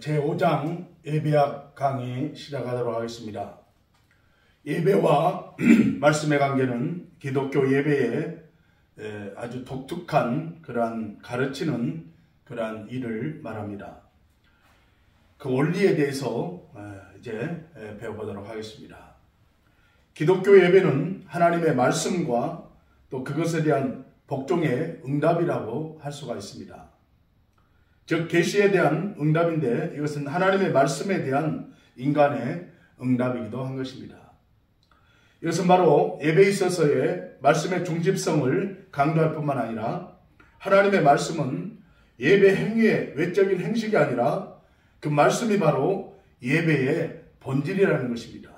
제5장 예배학 강의 시작하도록 하겠습니다. 예배와 말씀의 관계는 기독교 예배에 아주 독특한 그러한 가르치는 그러한 일을 말합니다. 그 원리에 대해서 이제 배워보도록 하겠습니다. 기독교 예배는 하나님의 말씀과 또 그것에 대한 복종의 응답이라고 할 수가 있습니다. 즉 계시에 대한 응답인데 이것은 하나님의 말씀에 대한 인간의 응답이기도 한 것입니다. 이것은 바로 예배에 있어서의 말씀의 중집성을 강조할 뿐만 아니라 하나님의 말씀은 예배 행위의 외적인 행식이 아니라 그 말씀이 바로 예배의 본질이라는 것입니다.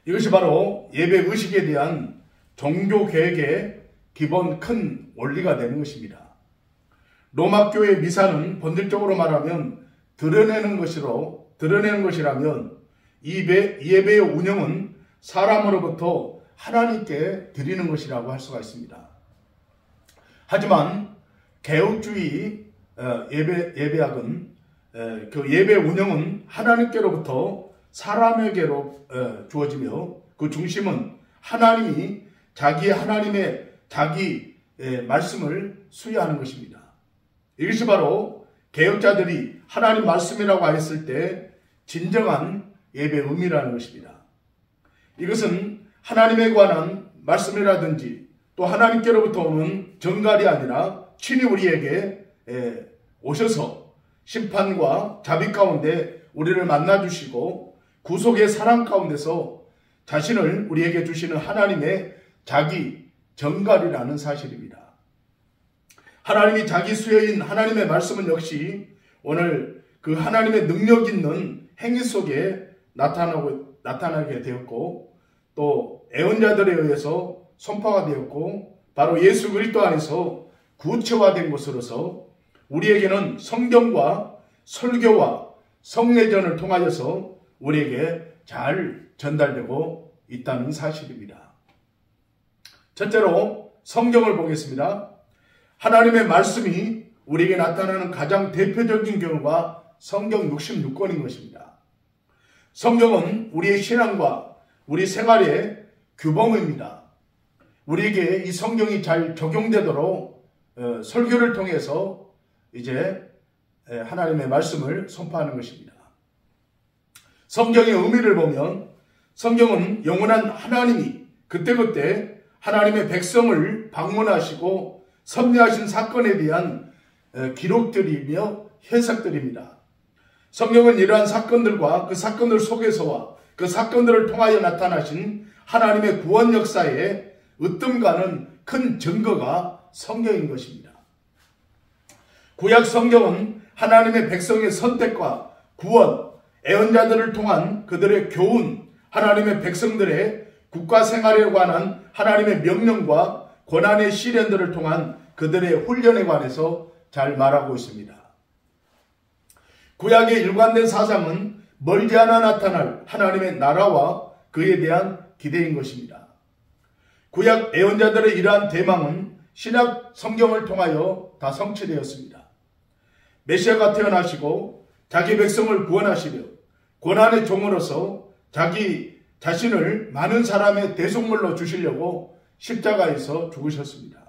이것이 바로 예배 의식에 대한 종교 계획의 기본 큰 원리가 되는 것입니다. 로마 교회 미사는 본질적으로 말하면 드러내는 것이라면 이 예배의 운영은 사람으로부터 하나님께 드리는 것이라고 할 수가 있습니다. 하지만 개혁주의 예배학은 그 예배 운영은 하나님께로부터 사람에게로 주어지며 그 중심은 하나님이 하나님의 말씀을 수여하는 것입니다. 이것이 바로 개혁자들이 하나님 말씀이라고 하였을 때 진정한 예배의 의미라는 것입니다. 이것은 하나님에 관한 말씀이라든지 또 하나님께로부터 오는 전갈이 아니라 친히 우리에게 오셔서 심판과 자비 가운데 우리를 만나주시고 구속의 사랑 가운데서 자신을 우리에게 주시는 하나님의 자기 전갈이라는 사실입니다. 하나님이 자기 수여인 하나님의 말씀은 역시 오늘 그 하나님의 능력 있는 행위 속에 나타나게 되었고 또 애언자들에 의해서 선포가 되었고 바로 예수 그리스도 안에서 구체화된 것으로서 우리에게는 성경과 설교와 성례전을 통하여서 우리에게 잘 전달되고 있다는 사실입니다. 첫째로 성경을 보겠습니다. 하나님의 말씀이 우리에게 나타나는 가장 대표적인 경우가 성경 66권인 것입니다. 성경은 우리의 신앙과 우리 생활의 규범입니다. 우리에게 이 성경이 잘 적용되도록 설교를 통해서 이제 하나님의 말씀을 선포하는 것입니다. 성경의 의미를 보면 성경은 영원한 하나님이 그때그때 하나님의 백성을 방문하시고 섭리하신 사건에 대한 기록들이며 해석들입니다. 성경은 이러한 사건들과 그 사건들 속에서와 그 사건들을 통하여 나타나신 하나님의 구원 역사에 으뜸가는 큰 증거가 성경인 것입니다. 구약 성경은 하나님의 백성의 선택과 구원, 애언자들을 통한 그들의 교훈, 하나님의 백성들의 국가 생활에 관한 하나님의 명령과 고난의 시련들을 통한 그들의 훈련에 관해서 잘 말하고 있습니다. 구약의 일관된 사상은 멀지 않아 나타날 하나님의 나라와 그에 대한 기대인 것입니다. 구약 애언자들의 이러한 대망은 신약 성경을 통하여 다 성취되었습니다. 메시아가 태어나시고 자기 백성을 구원하시려 고난의 종으로서 자기 자신을 많은 사람의 대속물로 주시려고 십자가에서 죽으셨습니다.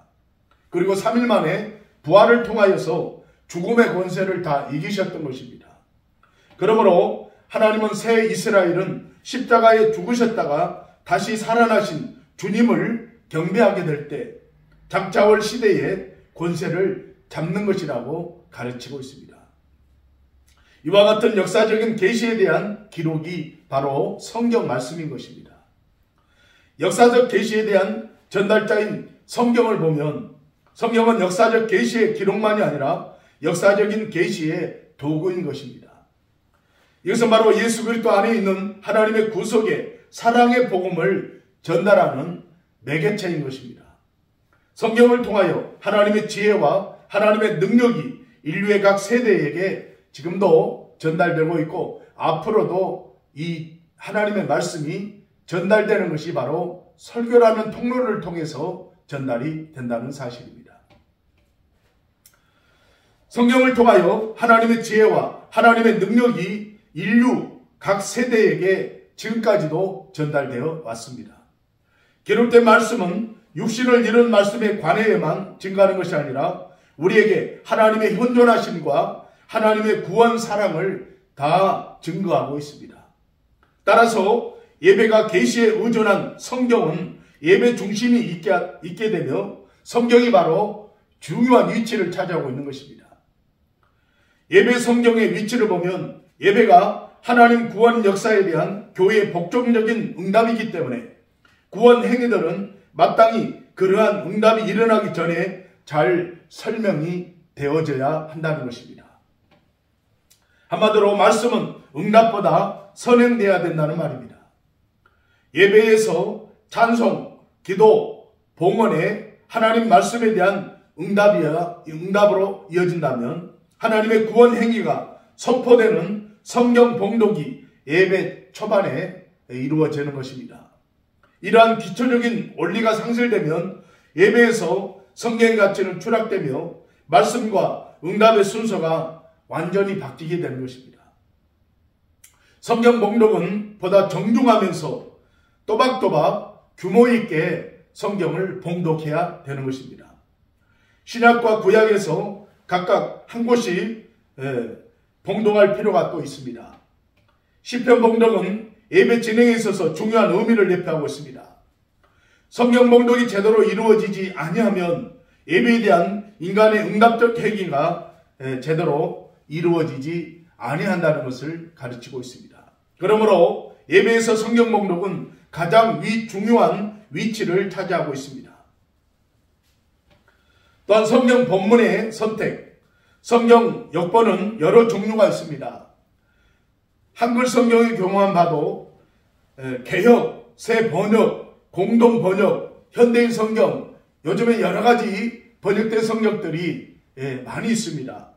그리고 3일 만에 부활을 통하여서 죽음의 권세를 다 이기셨던 것입니다. 그러므로 하나님은 새 이스라엘은 십자가에 죽으셨다가 다시 살아나신 주님을 경배하게 될 때 장차올 시대의 권세를 잡는 것이라고 가르치고 있습니다. 이와 같은 역사적인 계시에 대한 기록이 바로 성경 말씀인 것입니다. 역사적 계시에 대한 전달자인 성경을 보면 성경은 역사적 계시의 기록만이 아니라 역사적인 계시의 도구인 것입니다. 이것은 바로 예수 그리스도 안에 있는 하나님의 구속의 사랑의 복음을 전달하는 매개체인 것입니다. 성경을 통하여 하나님의 지혜와 하나님의 능력이 인류의 각 세대에게 지금도 전달되고 있고 앞으로도 이 하나님의 말씀이 전달되는 것이 바로 설교라는 통로를 통해서 전달이 된다는 사실입니다. 성경을 통하여 하나님의 지혜와 하나님의 능력이 인류 각 세대에게 지금까지도 전달되어 왔습니다. 기록된 말씀은 육신을 이룬 말씀에 관해에만 증가하는 것이 아니라 우리에게 하나님의 현존하심과 하나님의 구원 사랑을 다 증거하고 있습니다. 따라서 예배가 계시에 의존한 성경은 예배 중심이 있게 되며 성경이 바로 중요한 위치를 차지하고 있는 것입니다. 예배 성경의 위치를 보면 예배가 하나님 구원 역사에 대한 교회의 복종적인 응답이기 때문에 구원 행위들은 마땅히 그러한 응답이 일어나기 전에 잘 설명이 되어져야 한다는 것입니다. 한마디로 말씀은 응답보다 선행되어야 된다는 말입니다. 예배에서 찬송, 기도, 봉헌에 하나님 말씀에 대한 응답으로 이어진다면 하나님의 구원 행위가 선포되는 성경 봉독이 예배 초반에 이루어지는 것입니다. 이러한 기초적인 원리가 상실되면 예배에서 성경의 가치는 추락되며 말씀과 응답의 순서가 완전히 바뀌게 되는 것입니다. 성경 봉독은 보다 정중하면서 또박또박 규모 있게 성경을 봉독해야 되는 것입니다. 신약과 구약에서 각각 한 곳씩 봉독할 필요가 또 있습니다. 시편 봉독은 예배 진행에 있어서 중요한 의미를 내포하고 있습니다. 성경 봉독이 제대로 이루어지지 아니하면 예배에 대한 인간의 응답적 행위가 제대로 이루어지지 아니한다는 것을 가르치고 있습니다. 그러므로 예배에서 성경 봉독은 가장 중요한 위치를 차지하고 있습니다. 또한 성경 본문의 선택, 성경 역본은 여러 종류가 있습니다. 한글 성경의 경우만 봐도 개역, 새 번역, 공동 번역, 현대인 성경, 요즘에 여러 가지 번역된 성경들이 많이 있습니다.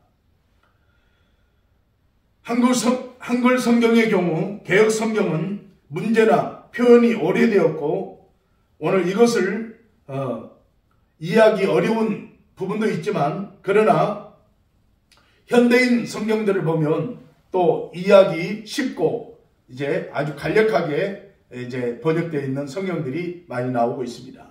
한글 성경의 경우 개역 성경은 문제나 표현이 오래되었고 오늘 이것을 이해하기 어려운 부분도 있지만 그러나 현대인 성경들을 보면 또 이해하기 쉽고 이제 아주 간략하게 이제 번역되어 있는 성경들이 많이 나오고 있습니다.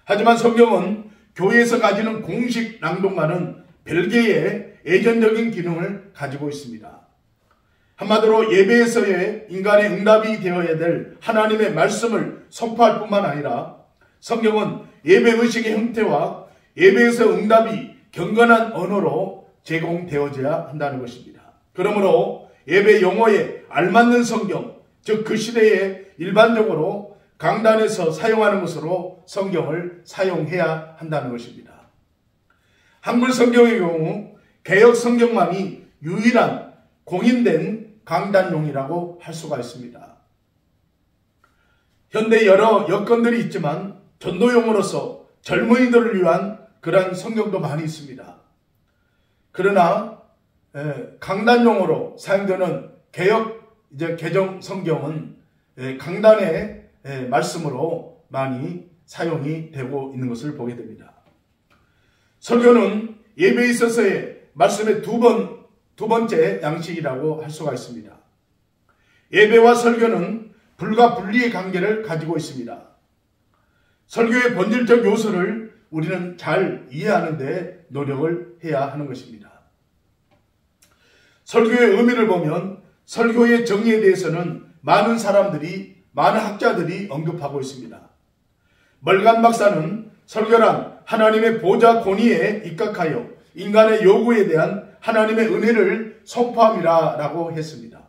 하지만 성경은 교회에서 가지는 공식 낭독과는 별개의 예전적인 기능을 가지고 있습니다. 한마디로 예배에서의 인간의 응답이 되어야 될 하나님의 말씀을 선포할 뿐만 아니라 성경은 예배의식의 형태와 예배에서 응답이 경건한 언어로 제공되어져야 한다는 것입니다. 그러므로 예배 용어에 알맞는 성경, 즉 그 시대에 일반적으로 강단에서 사용하는 것으로 성경을 사용해야 한다는 것입니다. 한글 성경의 경우 개역 성경만이 유일한 공인된 강단용이라고 할 수가 있습니다. 현대 여러 여건들이 있지만 전도용으로서 젊은이들을 위한 그러한 성경도 많이 있습니다. 그러나 강단용으로 사용되는 개역 개정 성경은 강단의 말씀으로 많이 사용이 되고 있는 것을 보게 됩니다. 설교는 예배에 있어서의 말씀의 두 번째 양식이라고 할 수가 있습니다. 예배와 설교는 불과 분리의 관계를 가지고 있습니다. 설교의 본질적 요소를 우리는 잘 이해하는 데 노력을 해야 하는 것입니다. 설교의 의미를 보면 설교의 정의에 대해서는 많은 학자들이 언급하고 있습니다. 멀간 박사는 설교란 하나님의 보좌 권위에 입각하여 인간의 요구에 대한 하나님의 은혜를 선포함이라고 했습니다.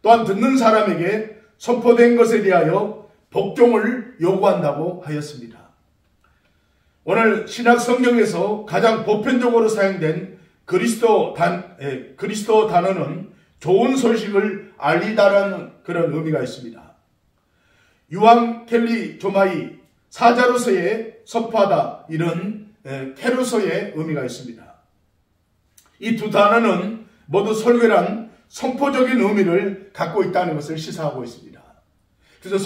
또한 듣는 사람에게 선포된 것에 대하여 복종을 요구한다고 하였습니다. 오늘 신약 성경에서 가장 보편적으로 사용된 그리스도 단어는 좋은 소식을 알리다라는 그런 의미가 있습니다. 유황 켈리 조마이 사자로서의 선포하다 이런 캐로서의 의미가 있습니다. 이 두 단어는 모두 설교란 선포적인 의미를 갖고 있다는 것을 시사하고 있습니다. 그래서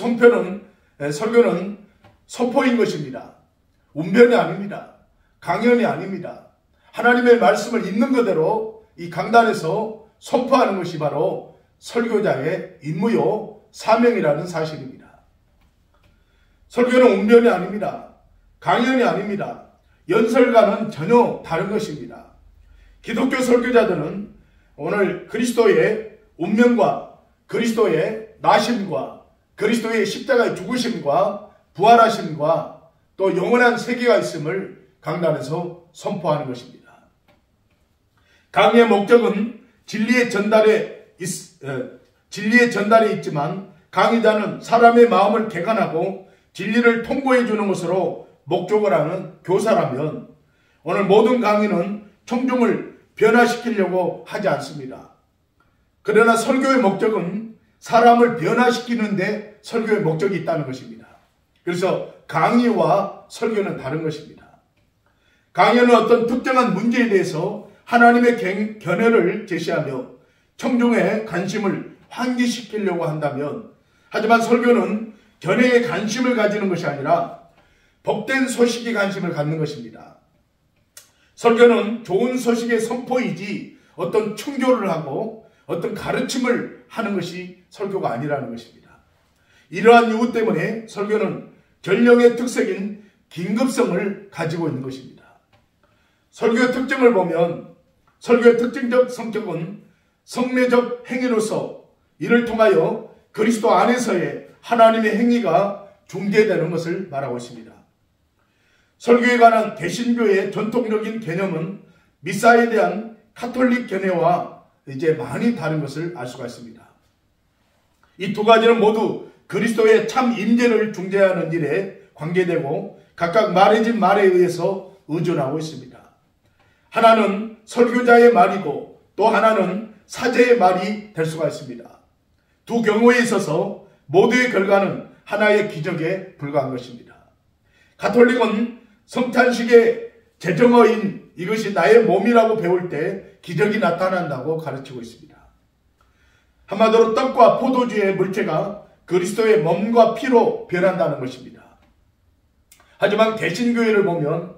설교는 선포인 것입니다. 운변이 아닙니다. 강연이 아닙니다. 하나님의 말씀을 있는 그대로 이 강단에서 선포하는 것이 바로 설교자의 임무요 사명이라는 사실입니다. 설교는 웅변이 아닙니다. 강연이 아닙니다. 연설과는 전혀 다른 것입니다. 기독교 설교자들은 오늘 그리스도의 운명과 그리스도의 나심과 그리스도의 십자가의 죽으심과 부활하심과 또 영원한 세계가 있음을 강단에서 선포하는 것입니다. 강의의 목적은 진리의 전달에 있지만 강의자는 사람의 마음을 개관하고 진리를 통보해 주는 것으로 목적을 하는 교사라면 오늘 모든 강의는 청중을 변화시키려고 하지 않습니다. 그러나 설교의 목적은 사람을 변화시키는데 설교의 목적이 있다는 것입니다. 그래서 강의와 설교는 다른 것입니다. 강의는 어떤 특정한 문제에 대해서 하나님의 견해를 제시하며 청중의 관심을 환기시키려고 한다면, 하지만 설교는 견해에 관심을 가지는 것이 아니라 복된 소식에 관심을 갖는 것입니다. 설교는 좋은 소식의 선포이지 어떤 충교를 하고 어떤 가르침을 하는 것이 설교가 아니라는 것입니다. 이러한 이유 때문에 설교는 전령의 특색인 긴급성을 가지고 있는 것입니다. 설교의 특징을 보면 설교의 특징적 성격은 성례적 행위로서 이를 통하여 그리스도 안에서의 하나님의 행위가 중재되는 것을 말하고 있습니다. 설교에 관한 개신교의 전통적인 개념은 미사에 대한 카톨릭 견해와 이제 많이 다른 것을 알 수가 있습니다. 이 두 가지는 모두 그리스도의 참 임재를 중재하는 일에 관계되고 각각 말해진 말에 의해서 의존하고 있습니다. 하나는 설교자의 말이고 또 하나는 사제의 말이 될 수가 있습니다. 두 경우에 있어서 모두의 결과는 하나의 기적에 불과한 것입니다. 가톨릭은 성찬식의 제정어인 이것이 나의 몸이라고 배울 때 기적이 나타난다고 가르치고 있습니다. 한마디로 떡과 포도주의 물체가 그리스도의 몸과 피로 변한다는 것입니다. 하지만 개신교회를 보면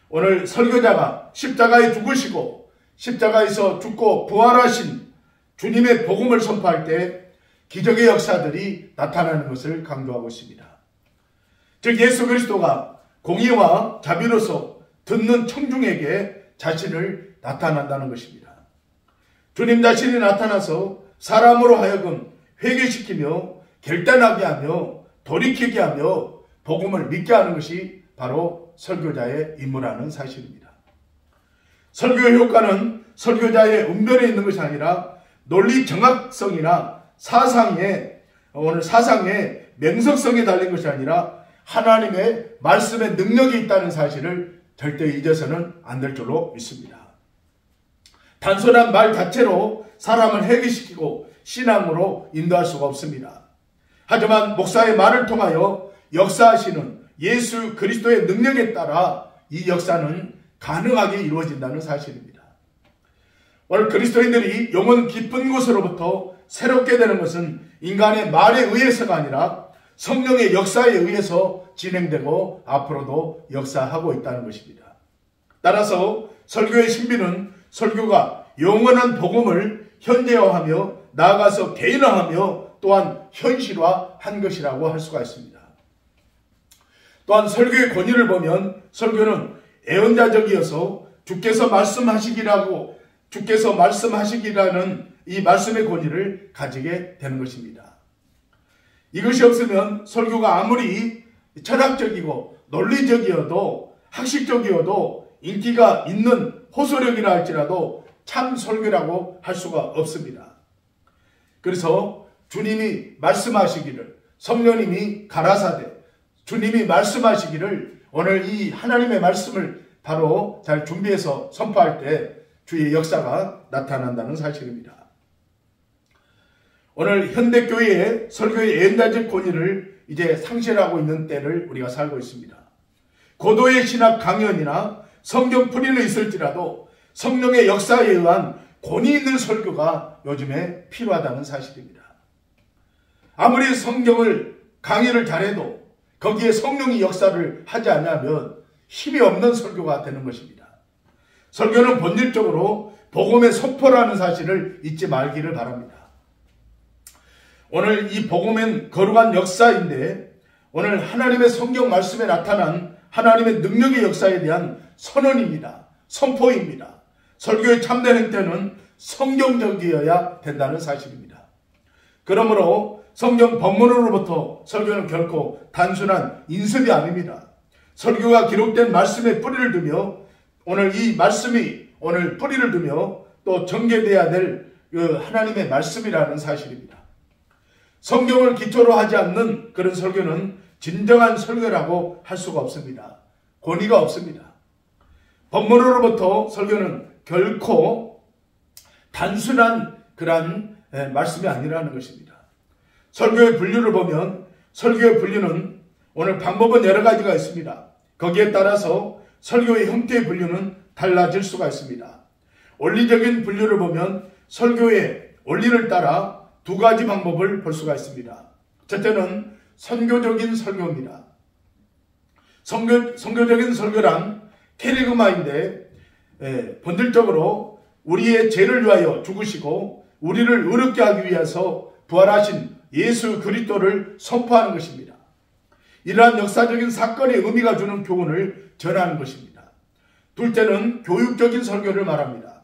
오늘 설교자가 십자가에 죽으시고 십자가에서 죽고 부활하신 주님의 복음을 선포할 때 기적의 역사들이 나타나는 것을 강조하고 있습니다. 즉 예수 그리스도가 공의와 자비로서 듣는 청중에게 자신을 나타난다는 것입니다. 주님 자신이 나타나서 사람으로 하여금 회개시키며 결단하게 하며 돌이키게 하며 복음을 믿게 하는 것이 바로 설교자의 임무라는 사실입니다. 설교의 효과는 설교자의 운변에 있는 것이 아니라 논리 정확성이나 사상의 명석성에 달린 것이 아니라 하나님의 말씀의 능력이 있다는 사실을 절대 잊어서는 안 될 줄로 믿습니다. 단순한 말 자체로 사람을 회개시키고 신앙으로 인도할 수가 없습니다. 하지만 목사의 말을 통하여 역사하시는 예수 그리스도의 능력에 따라 이 역사는 가능하게 이루어진다는 사실입니다. 오늘 그리스도인들이 영혼 깊은 곳으로부터 새롭게 되는 것은 인간의 말에 의해서가 아니라 성령의 역사에 의해서 진행되고 앞으로도 역사하고 있다는 것입니다. 따라서 설교의 신비는 설교가 영원한 복음을 현대화하며 나아가서 개인화하며 또한 현실화한 것이라고 할 수가 있습니다. 또한 설교의 권위를 보면 설교는 애언자적이어서 주께서 말씀하시기라는 이 말씀의 권위를 가지게 되는 것입니다. 이것이 없으면 설교가 아무리 철학적이고 논리적이어도 학식적이어도 인기가 있는 호소력이라 할지라도 참 설교라고 할 수가 없습니다. 그래서 주님이 말씀하시기를, 성령님이 가라사대 주님이 말씀하시기를 오늘 이 하나님의 말씀을 바로 잘 준비해서 선포할 때 주의 역사가 나타난다는 사실입니다. 오늘 현대교회의 설교의 애언자적 권위를 이제 상실하고 있는 때를 우리가 살고 있습니다. 고도의 신학 강연이나 성경 풀이는 있을지라도 성령의 역사에 의한 권위 있는 설교가 요즘에 필요하다는 사실입니다. 아무리 성경을 강의를 잘해도 거기에 성령이 역사를 하지 않으면 힘이 없는 설교가 되는 것입니다. 설교는 본질적으로 복음의 선포라는 사실을 잊지 말기를 바랍니다. 오늘 이 복음은 거룩한 역사인데 오늘 하나님의 성경 말씀에 나타난 하나님의 능력의 역사에 대한 선언입니다. 선포입니다. 설교의 참된 행태는 성경적이어야 된다는 사실입니다. 그러므로 성경 본문으로부터 설교는 결코 단순한 인습이 아닙니다. 설교가 기록된 말씀에 뿌리를 두며 오늘 이 말씀이 오늘 뿌리를 두며 또 전개되어야 될 하나님의 말씀이라는 사실입니다. 성경을 기초로 하지 않는 그런 설교는 진정한 설교라고 할 수가 없습니다. 권위가 없습니다. 본문으로부터 설교는 결코 단순한 그러한 말씀이 아니라는 것입니다. 설교의 분류를 보면 설교의 분류는 오늘 방법은 여러 가지가 있습니다. 거기에 따라서 설교의 형태의 분류는 달라질 수가 있습니다. 원리적인 분류를 보면 설교의 원리를 따라 두 가지 방법을 볼 수가 있습니다. 첫째는 선교적인 설교입니다. 선교적인 설교란 캐리그마인데 본질적으로 우리의 죄를 위하여 죽으시고 우리를 의롭게 하기 위해서 부활하신 예수 그리스도를 선포하는 것입니다. 이러한 역사적인 사건의 의미가 주는 교훈을 전하는 것입니다. 둘째는 교육적인 설교를 말합니다.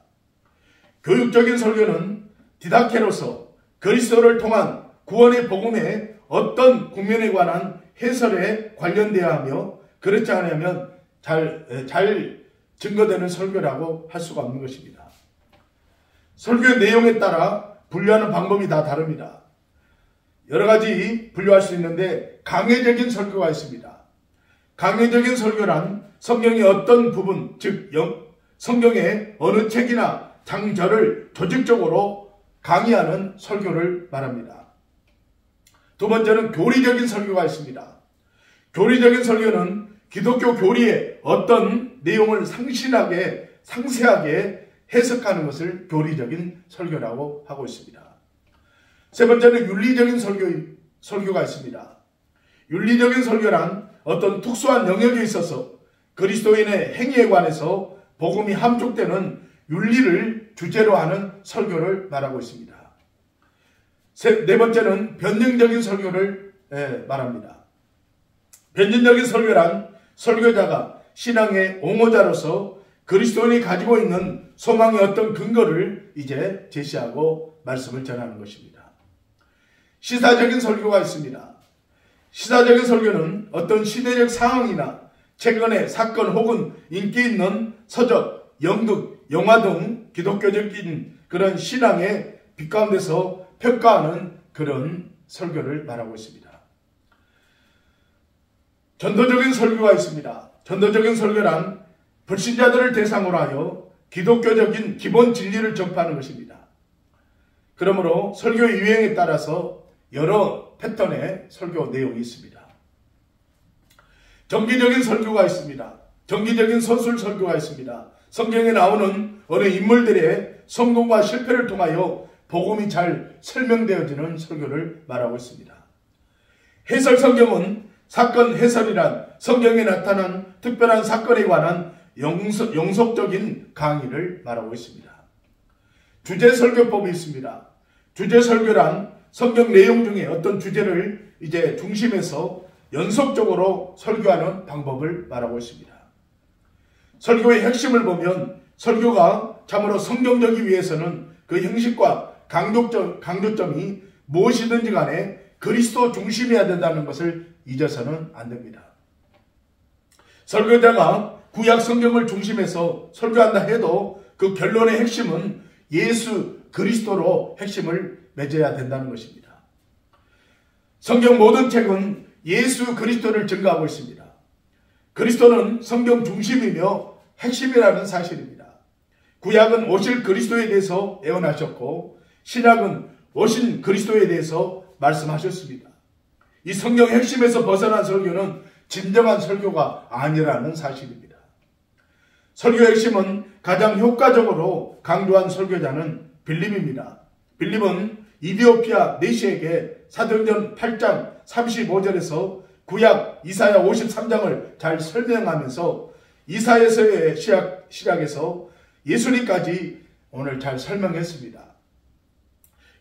교육적인 설교는 디다케로서 그리스도를 통한 구원의 복음의 어떤 국면에 관한 해설에 관련되어야 하며 그렇지 않으면 잘 증거되는 설교라고 할 수가 없는 것입니다. 설교의 내용에 따라 분류하는 방법이 다 다릅니다. 여러 가지 분류할 수 있는데 강해적인 설교가 있습니다. 강해적인 설교란 성경의 어떤 부분, 즉 성경의 어느 책이나 장절을 조직적으로 강의하는 설교를 말합니다. 두 번째는 교리적인 설교가 있습니다. 교리적인 설교는 기독교 교리의 어떤 내용을 상세하게 해석하는 것을 교리적인 설교라고 하고 있습니다. 세 번째는 윤리적인 설교가 있습니다. 윤리적인 설교란 어떤 특수한 영역에 있어서 그리스도인의 행위에 관해서 복음이 함축되는 윤리를 주제로 하는 설교를 말하고 있습니다. 네 번째는 변증적인 설교를 말합니다. 변증적인 설교란 설교자가 신앙의 옹호자로서 그리스도인이 가지고 있는 소망의 어떤 근거를 이제 제시하고 말씀을 전하는 것입니다. 시사적인 설교가 있습니다. 시사적인 설교는 어떤 시대적 상황이나 최근의 사건 혹은 인기 있는 서적, 연극, 영화 등 기독교적인 그런 신앙의 빛 가운데서 평가하는 그런 설교를 말하고 있습니다. 전도적인 설교가 있습니다. 전도적인 설교란 불신자들을 대상으로 하여 기독교적인 기본 진리를 전파하는 것입니다. 그러므로 설교의 유행에 따라서 여러 패턴의 설교 내용이 있습니다. 정기적인 설교가 있습니다. 정기적인 서술 설교가 있습니다. 성경에 나오는 어느 인물들의 성공과 실패를 통하여 복음이 잘 설명되어지는 설교를 말하고 있습니다. 해설 성경은 사건 해설이란 성경에 나타난 특별한 사건에 관한 영속적인 강의를 말하고 있습니다. 주제 설교법이 있습니다. 주제 설교란 성경 내용 중에 어떤 주제를 이제 중심에서 연속적으로 설교하는 방법을 말하고 있습니다. 설교의 핵심을 보면 설교가 참으로 성경적이기 위해서는 그 형식과 강조점이 무엇이든지 간에 그리스도 중심이어야 된다는 것을 잊어서는 안 됩니다. 설교자가 구약 성경을 중심해서 설교한다 해도 그 결론의 핵심은 예수 그리스도로 핵심을 맺어야 된다는 것입니다. 성경 모든 책은 예수 그리스도를 증거하고 있습니다. 그리스도는 성경 중심이며 핵심이라는 사실입니다. 구약은 오실 그리스도에 대해서 예언하셨고 신약은 오신 그리스도에 대해서 말씀하셨습니다. 이 성경 핵심에서 벗어난 설교는 진정한 설교가 아니라는 사실입니다. 설교의 핵심은 가장 효과적으로 강조한 설교자는 빌립입니다. 빌립은 이디오피아 내시에게 사도행전 8장 35절에서 구약 이사야 53장을 잘 설명하면서 이사야서의 시작에서 예수님까지 오늘 잘 설명했습니다.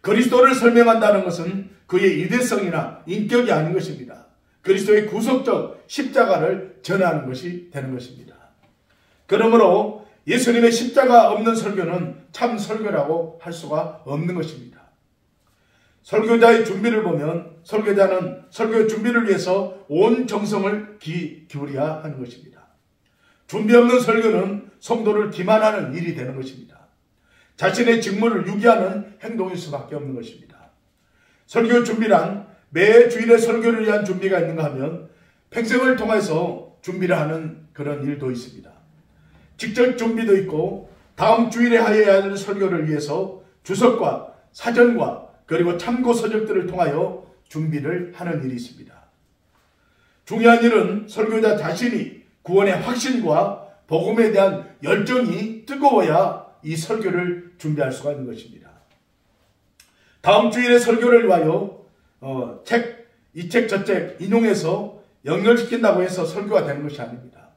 그리스도를 설명한다는 것은 그의 유대성이나 인격이 아닌 것입니다. 그리스도의 구속적 십자가를 전하는 것이 되는 것입니다. 그러므로 예수님의 십자가 없는 설교는 참 설교라고 할 수가 없는 것입니다. 설교자의 준비를 보면 설교자는 설교 준비를 위해서 온 정성을 기울여야 하는 것입니다. 준비 없는 설교는 성도를 기만하는 일이 되는 것입니다. 자신의 직무를 유기하는 행동일 수밖에 없는 것입니다. 설교 준비란 매 주일에 설교를 위한 준비가 있는가 하면 평생을 통해서 준비를 하는 그런 일도 있습니다. 직접 준비도 있고 다음 주일에 하여야 할 설교를 위해서 주석과 사전과 그리고 참고 서적들을 통하여 준비를 하는 일이 있습니다. 중요한 일은 설교자 자신이 구원의 확신과 복음에 대한 열정이 뜨거워야 이 설교를 준비할 수가 있는 것입니다. 다음 주일의 설교를 위하여 이 책 저 책 인용해서 연결시킨다고 해서 설교가 되는 것이 아닙니다.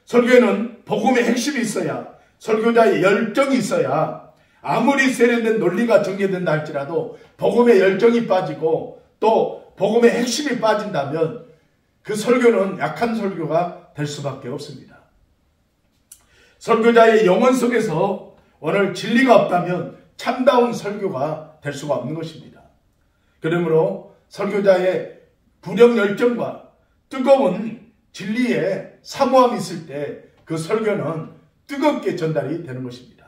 설교에는 복음의 핵심이 있어야, 설교자의 열정이 있어야 아무리 세련된 논리가 전개된다 할지라도 복음의 열정이 빠지고 또 복음의 핵심이 빠진다면 그 설교는 약한 설교가 될 수밖에 없습니다. 설교자의 영혼 속에서 오늘 진리가 없다면 참다운 설교가 될 수가 없는 것입니다. 그러므로 설교자의 불영 열정과 뜨거운 진리의 사모함이 있을 때 그 설교는 뜨겁게 전달이 되는 것입니다.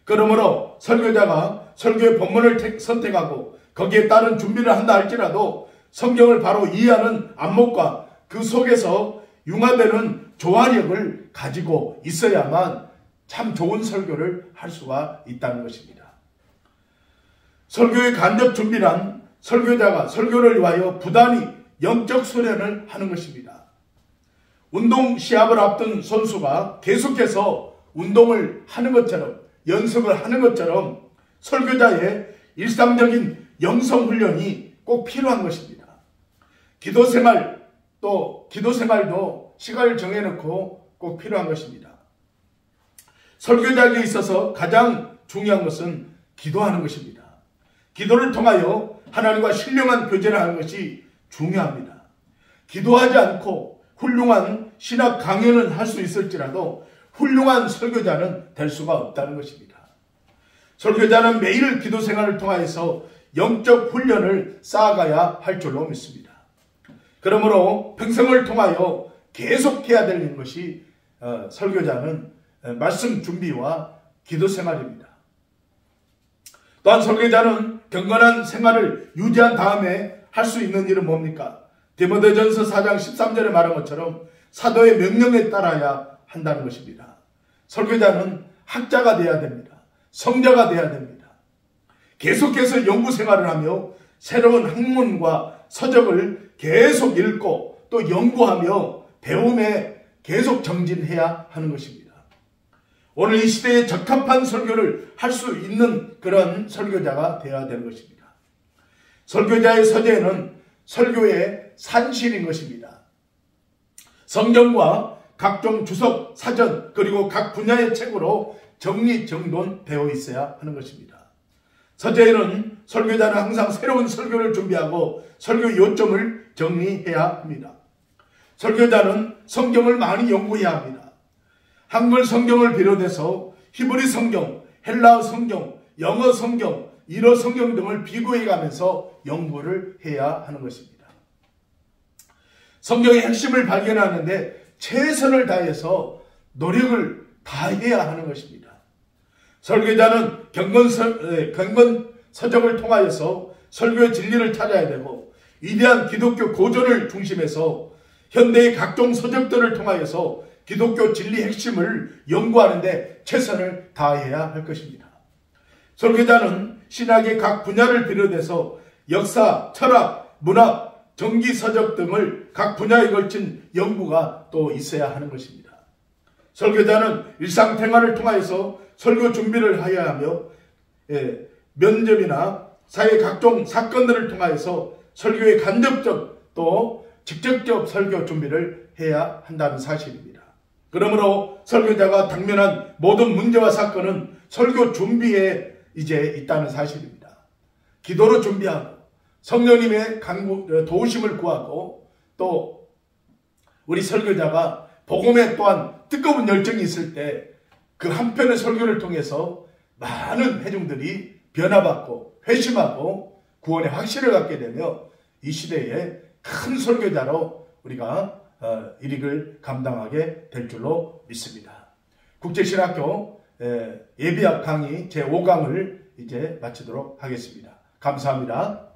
그러므로 설교자가 설교의 본문을 선택하고 거기에 따른 준비를 한다 할지라도 성경을 바로 이해하는 안목과 그 속에서 융화되는 조화력을 가지고 있어야만 참 좋은 설교를 할 수가 있다는 것입니다. 설교의 간접 준비란 설교자가 설교를 위하여 부단히 영적 수련을 하는 것입니다. 운동 시합을 앞둔 선수가 계속해서 운동을 하는 것처럼 연습을 하는 것처럼 설교자의 일상적인 영성 훈련이 꼭 필요한 것입니다. 기도생활도 시간을 정해놓고 꼭 필요한 것입니다. 설교자에게 있어서 가장 중요한 것은 기도하는 것입니다. 기도를 통하여 하나님과 신령한 교제를 하는 것이 중요합니다. 기도하지 않고 훌륭한 신학 강연을 할 수 있을지라도 훌륭한 설교자는 될 수가 없다는 것입니다. 설교자는 매일 기도 생활을 통하여서 영적 훈련을 쌓아가야 할 줄로 믿습니다. 그러므로 평생을 통하여 계속해야 되는 것이 설교자는 말씀 준비와 기도 생활입니다. 또한 설교자는 경건한 생활을 유지한 다음에 할 수 있는 일은 뭡니까? 디모데전서 4장 13절에 말한 것처럼 사도의 명령에 따라야 한다는 것입니다. 설교자는 학자가 되어야 됩니다. 성자가 되어야 됩니다. 계속해서 연구 생활을 하며 새로운 학문과 서적을 계속 읽고 또 연구하며 배움에 계속 정진해야 하는 것입니다. 오늘 이 시대에 적합한 설교를 할 수 있는 그런 설교자가 되어야 되는 것입니다. 설교자의 서재는 설교의 산실인 것입니다. 성경과 각종 주석, 사전, 그리고 각 분야의 책으로 정리정돈되어 있어야 하는 것입니다. 서재에는 설교자는 항상 새로운 설교를 준비하고 설교 요점을 정리해야 합니다. 설교자는 성경을 많이 연구해야 합니다. 한글 성경을 비롯해서 히브리 성경, 헬라어 성경, 영어 성경, 일어 성경 등을 비교해가면서 연구를 해야 하는 것입니다. 성경의 핵심을 발견하는데 최선을 다해서 노력을 다해야 하는 것입니다. 설교자는 경건 서적을 통하여서 설교의 진리를 찾아야 되고 위대한 기독교 고전을 중심해서 현대의 각종 서적들을 통하여서 기독교 진리 핵심을 연구하는데 최선을 다해야 할 것입니다. 설교자는 신학의 각 분야를 비롯해서 역사, 철학, 문학, 정기 서적 등을 각 분야에 걸친 연구가 또 있어야 하는 것입니다. 설교자는 일상생활을 통하여서 설교 준비를 해야 하며 면접이나 사회 각종 사건들을 통하여서 설교의 간접적 또 직접적 설교 준비를 해야 한다는 사실입니다. 그러므로 설교자가 당면한 모든 문제와 사건은 설교 준비에 이제 있다는 사실입니다. 기도로 준비하고 성령님의 도우심을 구하고 또 우리 설교자가 복음에 또한 뜨거운 열정이 있을 때 그 한편의 설교를 통해서 많은 회중들이 변화받고 회심하고 구원의 확신을 갖게 되며 이 시대에 큰 설교자로 우리가 일익을 감당하게 될 줄로 믿습니다. 국제신학교 예비학 강의 제5강을 이제 마치도록 하겠습니다. 감사합니다.